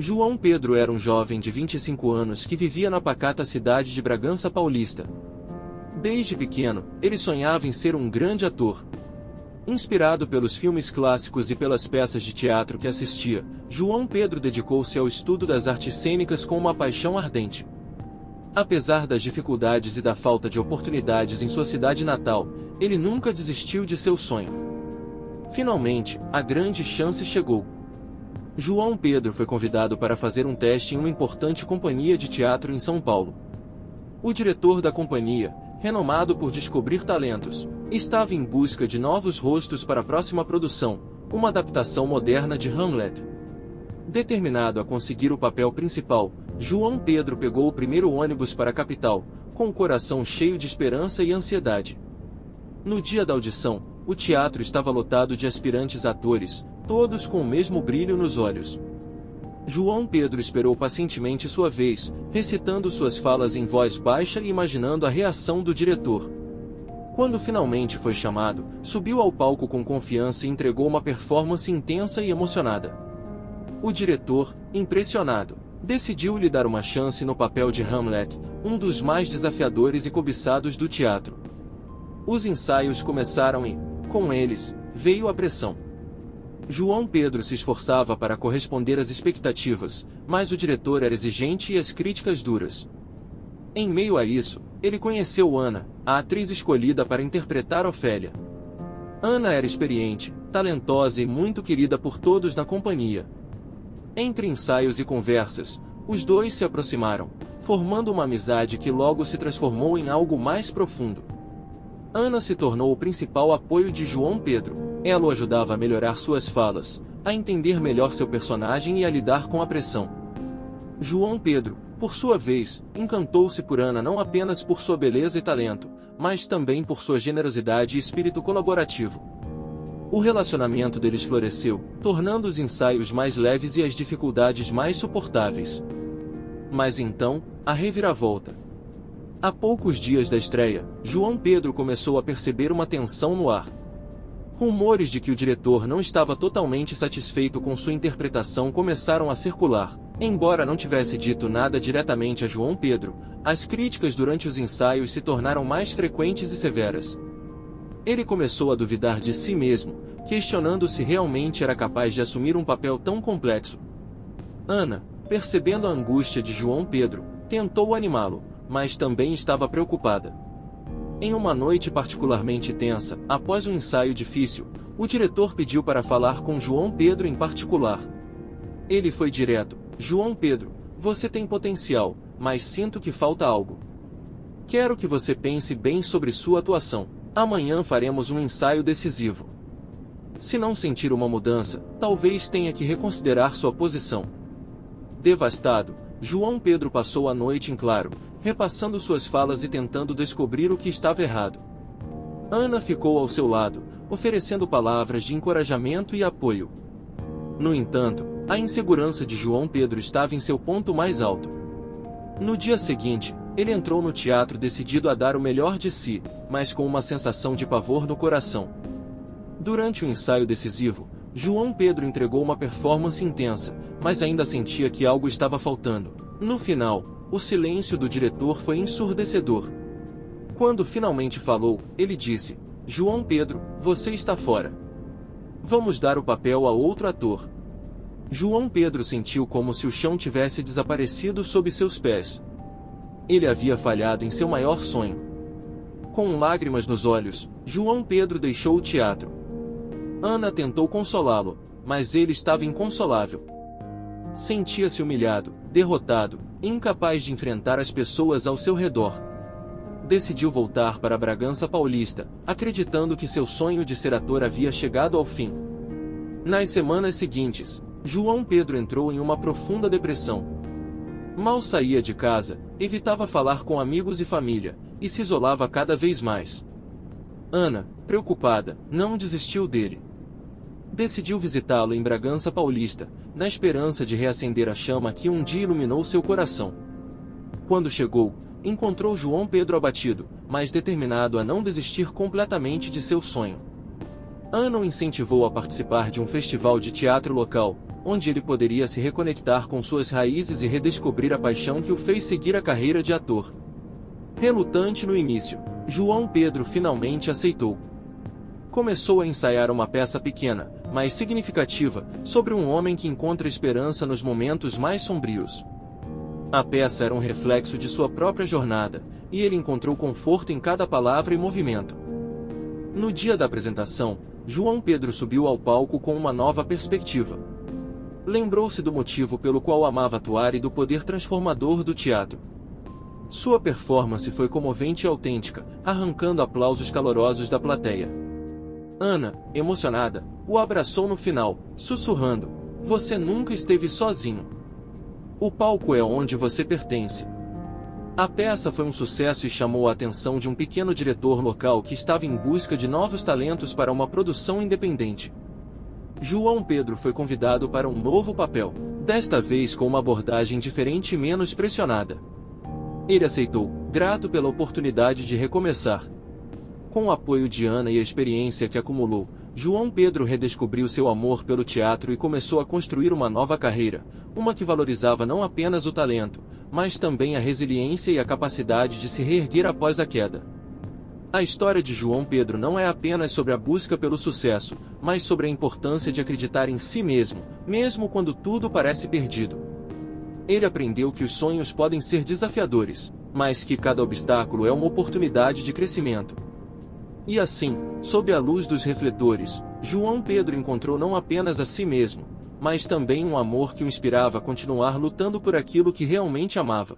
João Pedro era um jovem de 25 anos que vivia na pacata cidade de Bragança Paulista. Desde pequeno, ele sonhava em ser um grande ator. Inspirado pelos filmes clássicos e pelas peças de teatro que assistia, João Pedro dedicou-se ao estudo das artes cênicas com uma paixão ardente. Apesar das dificuldades e da falta de oportunidades em sua cidade natal, ele nunca desistiu de seu sonho. Finalmente, a grande chance chegou. João Pedro foi convidado para fazer um teste em uma importante companhia de teatro em São Paulo. O diretor da companhia, renomado por descobrir talentos, estava em busca de novos rostos para a próxima produção, uma adaptação moderna de Hamlet. Determinado a conseguir o papel principal, João Pedro pegou o primeiro ônibus para a capital, com o coração cheio de esperança e ansiedade. No dia da audição, o teatro estava lotado de aspirantes atores, todos com o mesmo brilho nos olhos. João Pedro esperou pacientemente sua vez, recitando suas falas em voz baixa e imaginando a reação do diretor. Quando finalmente foi chamado, subiu ao palco com confiança e entregou uma performance intensa e emocionada. O diretor, impressionado, decidiu lhe dar uma chance no papel de Hamlet, um dos mais desafiadores e cobiçados do teatro. Os ensaios começaram e, com eles, veio a pressão. João Pedro se esforçava para corresponder às expectativas, mas o diretor era exigente e as críticas duras. Em meio a isso, ele conheceu Ana, a atriz escolhida para interpretar Ofélia. Ana era experiente, talentosa e muito querida por todos na companhia. Entre ensaios e conversas, os dois se aproximaram, formando uma amizade que logo se transformou em algo mais profundo. Ana se tornou o principal apoio de João Pedro. Ela o ajudava a melhorar suas falas, a entender melhor seu personagem e a lidar com a pressão. João Pedro, por sua vez, encantou-se por Ana não apenas por sua beleza e talento, mas também por sua generosidade e espírito colaborativo. O relacionamento deles floresceu, tornando os ensaios mais leves e as dificuldades mais suportáveis. Mas então, a reviravolta. Há poucos dias da estreia, João Pedro começou a perceber uma tensão no ar. Rumores de que o diretor não estava totalmente satisfeito com sua interpretação começaram a circular. Embora não tivesse dito nada diretamente a João Pedro, as críticas durante os ensaios se tornaram mais frequentes e severas. Ele começou a duvidar de si mesmo, questionando se realmente era capaz de assumir um papel tão complexo. Ana, percebendo a angústia de João Pedro, tentou animá-lo, mas também estava preocupada. Em uma noite particularmente tensa, após um ensaio difícil, o diretor pediu para falar com João Pedro em particular. Ele foi direto: João Pedro, você tem potencial, mas sinto que falta algo. Quero que você pense bem sobre sua atuação. Amanhã faremos um ensaio decisivo. Se não sentir uma mudança, talvez tenha que reconsiderar sua posição. Devastado, João Pedro passou a noite em claro, repassando suas falas e tentando descobrir o que estava errado. Ana ficou ao seu lado, oferecendo palavras de encorajamento e apoio. No entanto, a insegurança de João Pedro estava em seu ponto mais alto. No dia seguinte, ele entrou no teatro decidido a dar o melhor de si, mas com uma sensação de pavor no coração. Durante o ensaio decisivo, João Pedro entregou uma performance intensa, mas ainda sentia que algo estava faltando. No final, o silêncio do diretor foi ensurdecedor. Quando finalmente falou, ele disse: João Pedro, você está fora. Vamos dar o papel a outro ator. João Pedro sentiu como se o chão tivesse desaparecido sob seus pés. Ele havia falhado em seu maior sonho. Com lágrimas nos olhos, João Pedro deixou o teatro. Ana tentou consolá-lo, mas ele estava inconsolável. Sentia-se humilhado, derrotado, incapaz de enfrentar as pessoas ao seu redor. Decidiu voltar para Bragança Paulista, acreditando que seu sonho de ser ator havia chegado ao fim. Nas semanas seguintes, João Pedro entrou em uma profunda depressão. Mal saía de casa, evitava falar com amigos e família, e se isolava cada vez mais. Ana, preocupada, não desistiu dele. Decidiu visitá-lo em Bragança Paulista, na esperança de reacender a chama que um dia iluminou seu coração. Quando chegou, encontrou João Pedro abatido, mas determinado a não desistir completamente de seu sonho. Ana o incentivou a participar de um festival de teatro local, onde ele poderia se reconectar com suas raízes e redescobrir a paixão que o fez seguir a carreira de ator. Relutante no início, João Pedro finalmente aceitou. Começou a ensaiar uma peça pequena, mas significativa, sobre um homem que encontra esperança nos momentos mais sombrios. A peça era um reflexo de sua própria jornada, e ele encontrou conforto em cada palavra e movimento. No dia da apresentação, João Pedro subiu ao palco com uma nova perspectiva. Lembrou-se do motivo pelo qual amava atuar e do poder transformador do teatro. Sua performance foi comovente e autêntica, arrancando aplausos calorosos da plateia. Ana, emocionada, o abraçou no final, sussurrando: "Você nunca esteve sozinho. O palco é onde você pertence." A peça foi um sucesso e chamou a atenção de um pequeno diretor local que estava em busca de novos talentos para uma produção independente. João Pedro foi convidado para um novo papel, desta vez com uma abordagem diferente e menos pressionada. Ele aceitou, grato pela oportunidade de recomeçar. Com o apoio de Ana e a experiência que acumulou, João Pedro redescobriu seu amor pelo teatro e começou a construir uma nova carreira, uma que valorizava não apenas o talento, mas também a resiliência e a capacidade de se reerguer após a queda. A história de João Pedro não é apenas sobre a busca pelo sucesso, mas sobre a importância de acreditar em si mesmo, mesmo quando tudo parece perdido. Ele aprendeu que os sonhos podem ser desafiadores, mas que cada obstáculo é uma oportunidade de crescimento. E assim, sob a luz dos refletores, João Pedro encontrou não apenas a si mesmo, mas também um amor que o inspirava a continuar lutando por aquilo que realmente amava.